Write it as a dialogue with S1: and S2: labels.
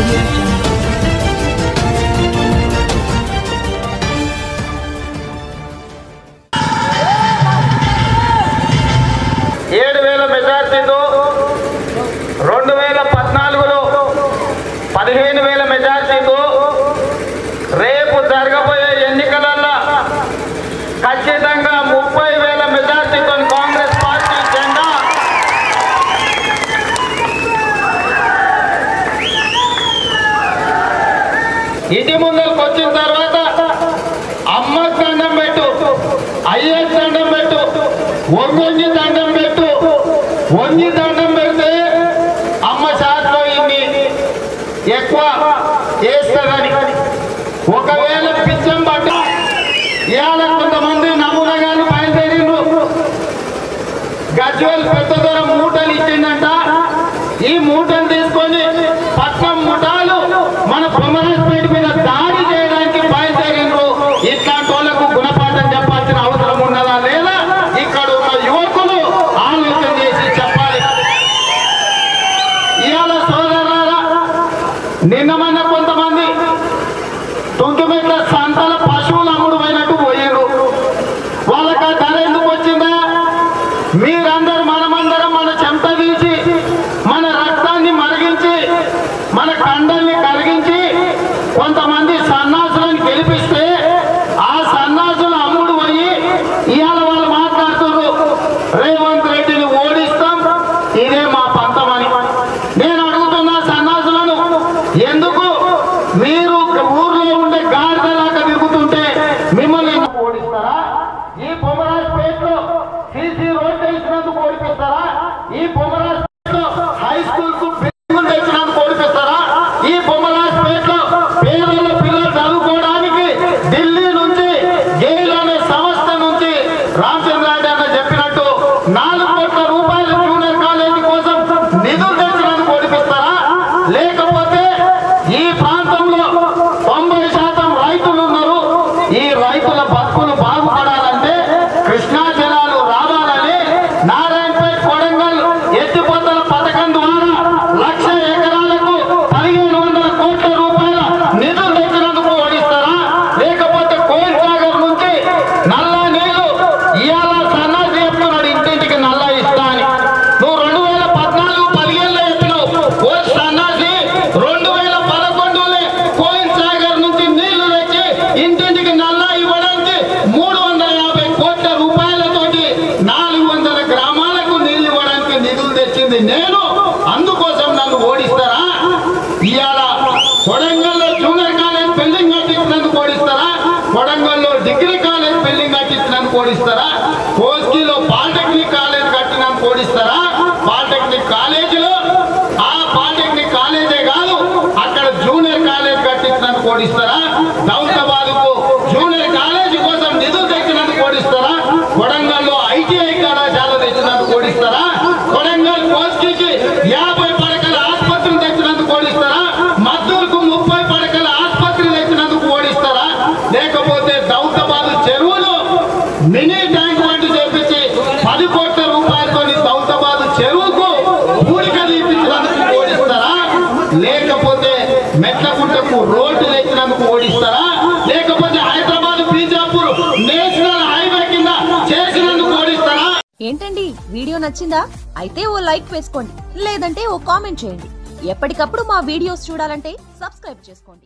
S1: Audio Jungle.
S2: మెజార్టీతో 2014లో 15,000 మెజార్టీతో రేపు జరగబోయే ఎన్నికలలో ఖచ్చితంగా 30,000 మెజార్టీతో కాంగ్రెస్ పార్టీ జెండా ఇంటి ముందరకు వచ్చిన తర్వాత అమ్మ దండం పెట్టు, అయ్యకి దండం పెట్టు, ఒంగొంగి దండం పెట్టు. వంగి దండం పెడితే అమ్మ శాస్త్రం ఇన్ని ఎక్కువ వేస్తుందని. ఒకవేళ పిచ్చం పట్ట ఇవాళ కొంతమంది నమూనగాను బయలుదేరిండ్రు. గజ్వేల్ పెద్ద ధర మూటలు ఇచ్చిందంట. ఈ మూటలు తీసుకొని పట్నం ముఠాలు మన బొమ్మరాజ్పేట మీద దాడి చేయడానికి బయలుదేరిండ్రు. ఇట్లాంటి వాళ్ళకు గుణపాఠం చెప్పాల్సిన అవసరం ఉన్నదా లేదా? ఇక్కడ ఉన్న యువకులు ఆలోచన చేసి చెప్పాలి. ఇవాళ సోదరులారా, నిన్న మొన్న కొంతమంది తుంటుమెట్ల సంతల పశువులు అమ్ముడు పోయినట్టు పోయిర్రు. వాళ్ళకి ఆ ధర ఎందుకు వచ్చిందా? మీరందరూ మనమందరం మన చెమట తీసి మన రక్తాన్ని మరిగించి మన కండల్ని కరిగించి కొంతమంది సన్నాసులను గెలిపిస్తే ఆ సన్నాసులు అమ్ముడు పోయి ఇవాళ వాళ్ళు మాట్లాడుతున్నారు, రేవంత్ రెడ్డిని ఓడిస్తాం, ఇదే మా పంతమని. నేను అడుగుతున్నా సన్నాసులను, ఎందుకు మీరు ఊర్లో ఉండే గాడిదలాగా తిరుగుతుంటే మిమ్మల్ని ఓడిస్తారా? ఈ బొమ్మరాజ్పేటలో సీసీ రోడ్ వేసినందుకు ఓడిపిస్తారా? ఈ బొమ్మరాజ్పేటలో హై స్కూల్ కు బిల్డింగ్ తెచ్చినందుకు ఓడిపిస్తారా? ఈ బొమ్మరాజ్పేటలో పేదల పిల్లలు చదువుకోవడానికి ఢిల్లీ నుంచి గెయిల్ అనే సంస్థ నుంచి రామచంద్రారెడ్డి అన్న చెప్పినట్టు 4 కోట్ల రూపాయల జూనియర్ కాలేజీ కోసం నిధులు తెచ్చినందుకు ఓడిపిస్తారా? లేకపోతే ఈ ప్రాంతంలో 90% రైతులు ఉన్నారు. ఈ రైతుల బతుకులు బాగుపడాలంటే కృష్ణా జలాలు రావాలని నారాయణపేట కొడంగల్ ఎత్తిపోతల పథకం ద్వారా 1,00,000 ఎకరాలకు 1,500 కోట్ల రూపాయల నిధులు తెచ్చినందుకు ఓడిస్తారా? లేకపోతే కోయిల్ సాగర్ నుంచి నల్లా నీళ్లు ఇవాళ సన్నాసి చెప్తున్నాడు, ఇంటింటికి నల్లా ఇస్తా అని. నువ్వు 2014-15లో చెప్పినావు. ఓ సన్నాసి 2011 కోయిల్ సాగర్ నుంచి నీళ్లు తెచ్చి ఇంటింటికి నల్లా ఇవ్వడానికి 350 కోట్ల రూపాయలతోటి 400 గ్రామాలకు నీళ్లు ఇవ్వడానికి నిధులు తెచ్చింది నేను. అందుకోసం నన్ను ఓడిస్తారా? ఇవాళ కొడంగల్లో జూనియర్ కాలేజ్ బిల్డింగ్ కట్టించినందుకు ఓడిస్తారా? కొడంగల్లో డిగ్రీ కాలేజ్ బిల్డింగ్ కట్టించినందుకు ఓడిస్తారా? కోస్కిలో పాలిటెక్నిక్ కాలేజ్ కట్టినందుకు ఓడిస్తారా? పాలిటెక్నిక్ కాలేజీలో ఆ పాలిటెక్నిక్ కాలేజే కాదు, అక్కడ జూనియర్ కాలేజ్ కట్టించినందుకు ఓడిస్తారా? దౌలతాబాద్కు జూనియర్ కాలేజీ కోసం నిధులు తెచ్చినందుకు ఓడిస్తారా? కొడంగల్లో ఐటీఐ కళాశాల తెచ్చినందుకు ఓడిస్తారా? కొడంగల్ కోస్కికి 50 పడకల ఆసుపత్రులు తెచ్చినందుకు ఓడిస్తారా? మద్దూరుకు 30 పడకల ఆసుపత్రి తెచ్చినందుకు ఓడిస్తారా? లేకపోతే దౌలతాబాద్ చెరువులు మినీ ట్యాంక్ వంటి చేపించి 10 కోట్ల రూపాయలతో దౌలతాబాద్ చెరువుకు పూడిక తీపించినందుకు ఓడిస్తారా? లేకపోతే మెట్లకుంటకు రోడ్డు తెచ్చినందుకు ఓడిస్తారా? లేకపోతే హైదరాబాద్ బీజాపూర్ నేషనల్ హైవే కింద చేసినందుకు ఓడిస్తారా?
S3: ఏంటండి, వీడియో నచ్చిందా? అయితే ఓ లైక్ వేసుకోండి, లేదంటే ఓ కామెంట్ చేయండి. ఎప్పటికప్పుడు మా వీడియోస్ చూడాలంటే సబ్స్క్రైబ్ చేసుకోండి.